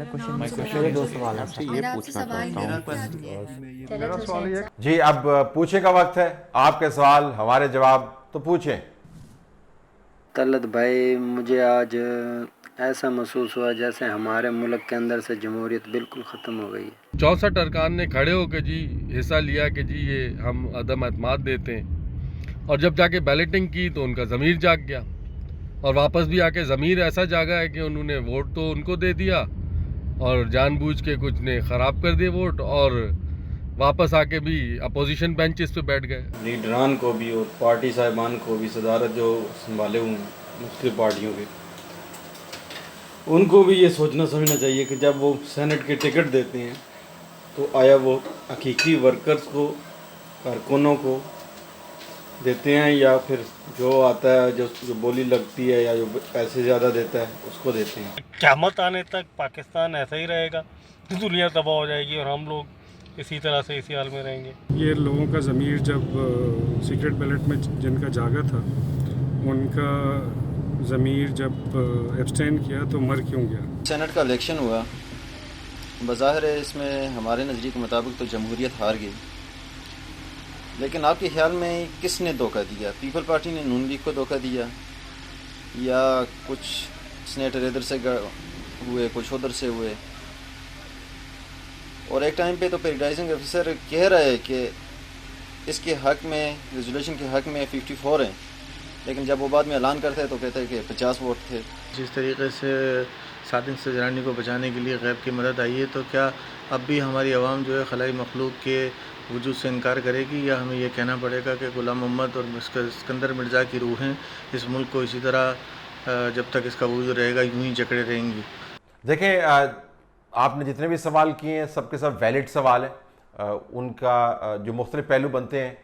मेरे दो सवाल हैं आपसे ये मेरा आपसे पूछना सवाल चाहता ये हूँ। है कि मेरा सवाल ये जी, अब पूछने का वक्त है। आपके सवाल हमारे जवाब, तो पूछें। तलत भाई, मुझे आज ऐसा महसूस हुआ जैसे हमारे मुल्क के अंदर से जमहूरियत बिल्कुल ख़त्म हो गई है। 64 अरकान ने खड़े होकर जी हिस्सा लिया कि जी ये हम अदम अतमाद देते हैं, और जब जाके बैलेटिंग की तो उनका ज़मीर जाग गया, और वापस भी आके ज़मीर ऐसा जागा है कि उन्होंने वोट तो उनको दे दिया और जानबूझ के कुछ ने ख़राब कर दिए वोट, और वापस आके भी अपोजिशन बेंचेस पे बैठ गए। लीडरान को भी और पार्टी साहिबान को भी सदारत जो संभाले हुए हैं मुख्तलिफ पार्टियों के, उनको भी ये सोचना समझना चाहिए कि जब वो सेनेट के टिकट देते हैं तो आया वो हकीकी वर्कर्स को, कारकुनों को देते हैं, या फिर जो आता है जो बोली लगती है या जो पैसे ज़्यादा देता है उसको देते हैं। क़यामत आने तक पाकिस्तान ऐसा ही रहेगा, दुनिया तबाह हो जाएगी और हम लोग इसी तरह से इसी हाल में रहेंगे। ये लोगों का ज़मीर जब सीक्रेट बैलेट में जिनका जागा था, उनका ज़मीर जब एब्सटेन किया तो मर क्यों गया? सेनेट का इलेक्शन हुआ, बज़ाहिर है इसमें हमारे नज़रिए के मुताबिक तो जमहूरियत हार गई, लेकिन आपके ख्याल में किसने धोखा दिया? पीपल पार्टी ने नून लीग को धोखा दिया, या कुछ सीनेटर इधर से हुए, कुछ उधर से हुए? और एक टाइम पे तो प्रेसिडिंग ऑफिसर कह रहा है कि इसके हक़ में, रेजोल्यूशन के हक़ में 54 हैं, लेकिन जब वो बाद में ऐलान करते हैं तो कहते हैं कि 50 वोट थे। जिस तरीके से सादिक सजरानी को बचाने के लिए गैब की मदद आई है, तो क्या अब भी हमारी आवाम जो है खलाई मखलूक के वजूद से इनकार करेगी, या हमें ये कहना पड़ेगा कि गुलाम मोहम्मद और सिकंदर मिर्ज़ा की रूहें इस मुल्क को इसी तरह जब तक इसका वजूद रहेगा यूं ही जकड़े रहेंगी? देखें, आपने जितने भी सवाल किए हैं सबके सब वैलिड सवाल हैं। उनका जो मुख्तलिफ पहलू बनते हैं,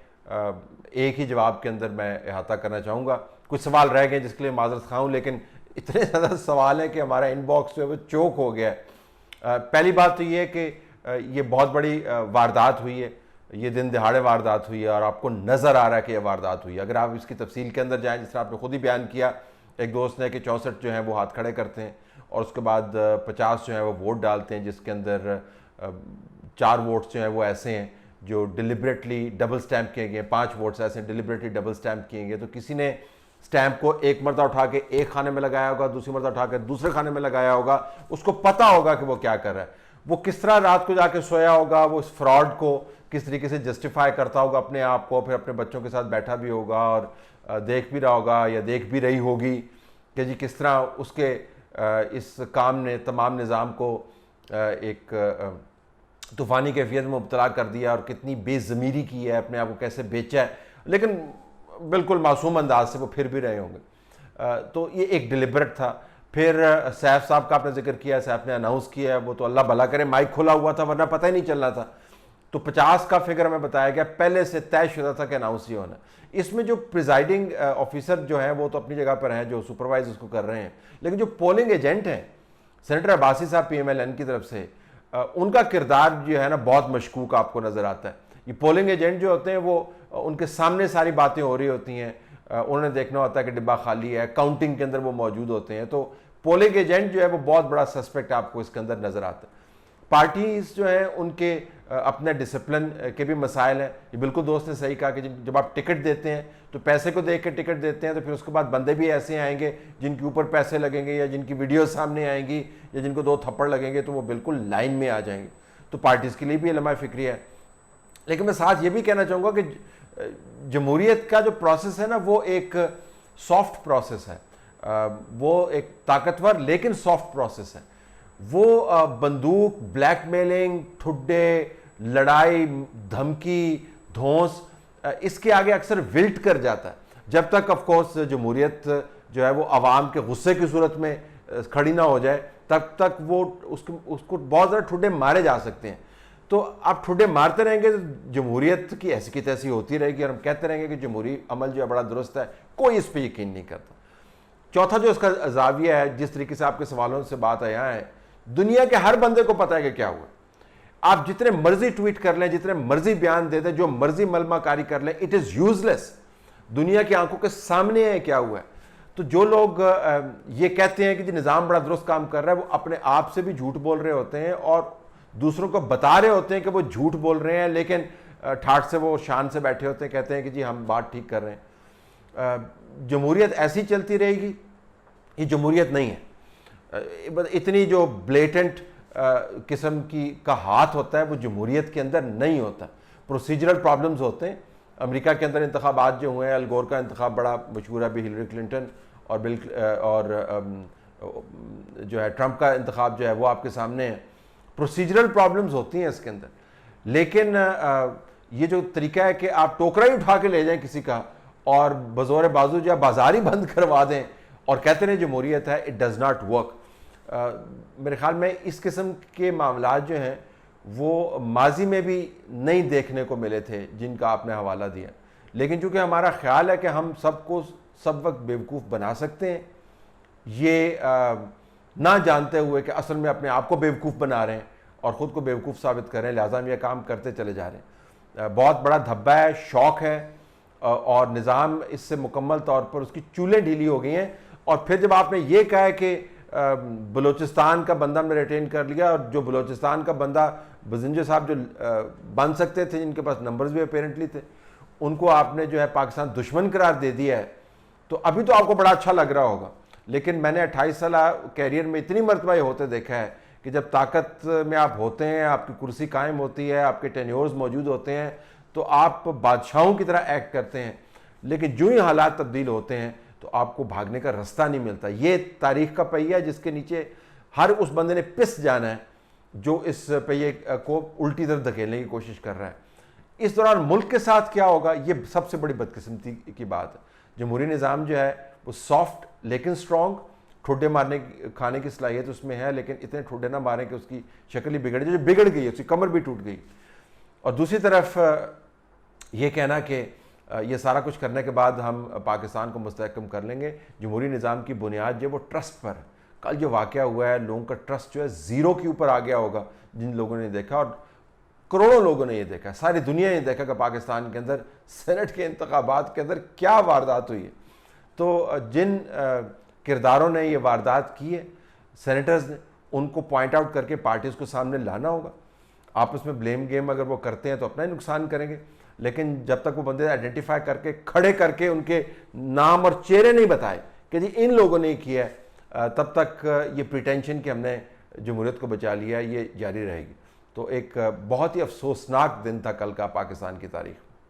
एक ही जवाब के अंदर मैं अहाता करना चाहूँगा। कुछ सवाल रह गए जिसके लिए माजरत खाऊँ, लेकिन इतने ज़्यादा सवाल हैं कि हमारा इनबॉक्स जो है वो चोक हो गया है। पहली बात तो ये है कि ये बहुत बड़ी वारदात हुई है, ये दिन दिहाड़े वारदात हुई है, और आपको नज़र आ रहा है कि यह वारदात हुई है। अगर आप इसकी तफसील के अंदर जाएँ, जिस तरह आपने खुद ही बयान किया, एक दोस्त ने कि 64 जो हैं वो हाथ खड़े करते हैं और उसके बाद 50 जो है वो वोट डालते हैं, जिसके अंदर 4 वोट्स जो हैं वो ऐसे हैं जो डिलिबरेटली डबल स्टैम्प किए गए, 5 वोट्स ऐसे डिलिबरेटली डबल स्टैम्प किए गए। तो किसी ने स्टैम्प को एक मरतबा उठा के एक खाने में लगाया होगा, दूसरी मरतबा उठा के दूसरे खाने में लगाया होगा, उसको पता होगा कि वो क्या कर रहा है। वो किस तरह रात को जाके सोया होगा, वो इस फ्रॉड को किस तरीके से जस्टिफाई करता होगा अपने आप को, फिर अपने बच्चों के साथ बैठा भी होगा और देख भी रहा होगा या देख भी रही होगी कि जी किस तरह उसके इस काम ने तमाम निज़ाम को एक तूफ़ानी कैफियत में मुब्तला कर दिया और कितनी बेज़मीरी की है, अपने आप को कैसे बेचा है, लेकिन बिल्कुल मासूम अंदाज से वो फिर भी रहे होंगे। तो ये एक डिलिबरेट था। फिर सैफ साहब का आपने जिक्र किया, सैफ ने अनाउंस किया है, वो तो अल्लाह भला करे माइक खुला हुआ था वरना पता ही नहीं चल रहा था। तो 50 का फिगर हमें बताया गया, पहले से तयशुदा था कि अनाउंस ही होना। इसमें जो प्रिजाइडिंग ऑफिसर जो हैं वो तो अपनी जगह पर हैं, जो सुपरवाइज उसको कर रहे हैं, लेकिन जो पोलिंग एजेंट हैं सेनेटर अब्बासी साहब PMLN की तरफ से, उनका किरदार जो है ना बहुत मशकूक आपको नज़र आता है। ये पोलिंग एजेंट जो होते हैं वो उनके सामने सारी बातें हो रही होती हैं, उन्होंने देखना होता है कि डिब्बा खाली है, काउंटिंग के अंदर वो मौजूद होते हैं। तो पोलिंग एजेंट जो है वो बहुत बड़ा सस्पेक्ट आपको इसके अंदर नज़र आता है। पार्टीज जो हैं उनके अपने डिसिप्लिन के भी मसाइल हैं। ये बिल्कुल दोस्त ने सही कहा कि जब आप टिकट देते हैं तो पैसे को देख के टिकट देते हैं, तो फिर उसके बाद बंदे भी ऐसे आएंगे जिनके ऊपर पैसे लगेंगे या जिनकी वीडियो सामने आएंगी या जिनको 2 थप्पड़ लगेंगे तो वो बिल्कुल लाइन में आ जाएंगे। तो पार्टीज़ के लिए भी लम्हा फिक्री है। लेकिन मैं साथ ये भी कहना चाहूँगा कि जमहूरियत का जो प्रोसेस है ना वो एक सॉफ्ट प्रोसेस है, वो एक ताकतवर लेकिन सॉफ्ट प्रोसेस है। वो बंदूक, ब्लैकमेलिंग, ठुड्डे, लड़ाई, धमकी, धौंस, इसके आगे अक्सर विल्ट कर जाता है। जब तक ऑफ कोर्स जमहूरियत जो है वो आवाम के गुस्से की सूरत में खड़ी ना हो जाए, तब तक वो उसको बहुत ज़्यादा ठुड्डे मारे जा सकते हैं। तो आप ठुड्डे मारते रहेंगे तो जमहूरियत की ऐसी की तैसी होती रहेगी और हम कहते रहेंगे कि जमहूरी अमल जो है बड़ा दुरुस्त है, कोई इस पर यकीन नहीं करता। चौथा जो इसका जाविया है, जिस तरीके से आपके सवालों से बात आया है, दुनिया के हर बंदे को पता है कि क्या हुआ। आप जितने मर्जी ट्वीट कर लें, जितने मर्जी बयान दे दें, जो मर्जी मलमाकारी कर लें, इट इज़ यूजलेस। दुनिया की आंखों के सामने है क्या हुआ है। तो जो लोग ये कहते हैं कि जी निज़ाम बड़ा दुरुस्त काम कर रहा है, वो अपने आप से भी झूठ बोल रहे होते हैं और दूसरों को बता रहे होते हैं कि वो झूठ बोल रहे हैं, लेकिन ठाठ से वो शान से बैठे होते हैं, कहते हैं कि जी हम बात ठीक कर रहे हैं। जमहूरियत ऐसी चलती रहेगी, ये जमहूरियत नहीं है। इतनी जो ब्लेटेंट किस्म की का हाथ होता है वो जमहूरियत के अंदर नहीं होता। प्रोसीजरल प्रॉब्लम्स होते हैं। अमेरिका के अंदर इंतखाबात जो हुए हैं, अल गोर का इंतखाब बड़ा मशहूर है, अभी हिलरी क्लिंटन और जो है ट्रंप का इंतखाब जो है वो आपके सामने है। प्रोसीजरल प्रॉब्लम्स होती हैं इसके अंदर, लेकिन ये जो तरीका है कि आप टोकरा ही उठा के ले जाएं किसी का और बज़ोर बाजू या बाजार ही बंद करवा दें और कहते हैं जमहूरियत है, इट डज़ नॉट वर्क। मेरे ख्याल में इस किस्म के मामला जो हैं वो माजी में भी नहीं देखने को मिले थे जिनका आपने हवाला दिया, लेकिन चूँकि हमारा ख्याल है कि हम सबको सब वक्त बेवकूफ़ बना सकते हैं, ये ना जानते हुए कि असल में अपने आप को बेवकूफ़ बना रहे हैं और ख़ुद को बेवकूफ़ साबित कर रहे हैं, लिहाजा हम यह काम करते चले जा रहे हैं। बहुत बड़ा धब्बा है, शौक है और निज़ाम इससे मुकम्मल तौर पर उसकी चूलें ढीली हो गई हैं। और फिर जब आपने ये कहा है कि बलूचिस्तान का बंदा हमने रिटेन कर लिया और जो बलूचिस्तान का बंदा बजिंजर साहब जो बन सकते थे, जिनके पास नंबर्स भी अपेरेंटली थे, उनको आपने जो है पाकिस्तान दुश्मन करार दे दिया है, तो अभी तो आपको बड़ा अच्छा लग रहा होगा। लेकिन मैंने 28 साल कैरियर में इतनी मरतबा ये होते देखा है कि जब ताकत में आप होते हैं, आपकी कुर्सी कायम होती है, आपके टेन्योर्स मौजूद होते हैं, तो आप बादशाहों की तरह एक्ट करते हैं, लेकिन जो ही हालात तब्दील होते हैं तो आपको भागने का रास्ता नहीं मिलता। ये तारीख का पहिया जिसके नीचे हर उस बंदे ने पिस जाना है जो इस पहिए को उल्टी तरफ धकेलने की कोशिश कर रहा है। इस दौरान मुल्क के साथ क्या होगा, ये सबसे बड़ी बदकिस्मती की बात है। जमहूरी निज़ाम जो है वो सॉफ्ट लेकिन स्ट्रॉन्ग, ठुड्डे मारने खाने की सलाहियत उसमें है, लेकिन इतने ठुड्डे ना मारें कि उसकी शक्ल ही बिगड़ जाए, जो बिगड़ गई है, उसकी कमर भी टूट गई। और दूसरी तरफ ये कहना कि ये सारा कुछ करने के बाद हम पाकिस्तान को मुस्तहकम कर लेंगे, जमहूरी निज़ाम की बुनियाद जो है वो ट्रस्ट पर। कल जो वाक़या हुआ है, लोगों का ट्रस्ट जो है ज़ीरो के ऊपर आ गया होगा जिन लोगों ने देखा, और करोड़ों लोगों ने ये देखा, सारी दुनिया ने देखा कि पाकिस्तान के अंदर सेनेट के इंतखाबात के अंदर क्या वारदात हुई है। तो जिन किरदारों ने ये वारदात की है, सेनेटर्स ने, उनको पॉइंट आउट करके पार्टीज़ को सामने लाना होगा। आपस में ब्लेम गेम अगर वो करते हैं तो अपना ही नुकसान करेंगे, लेकिन जब तक वो बंदे आइडेंटिफाई करके खड़े करके उनके नाम और चेहरे नहीं बताए कि जी इन लोगों ने किया है, तब तक ये प्रिटेंशन कि हमने जमहूरियत को बचा लिया, ये जारी रहेगी। तो एक बहुत ही अफसोसनाक दिन था कल का पाकिस्तान की तारीख।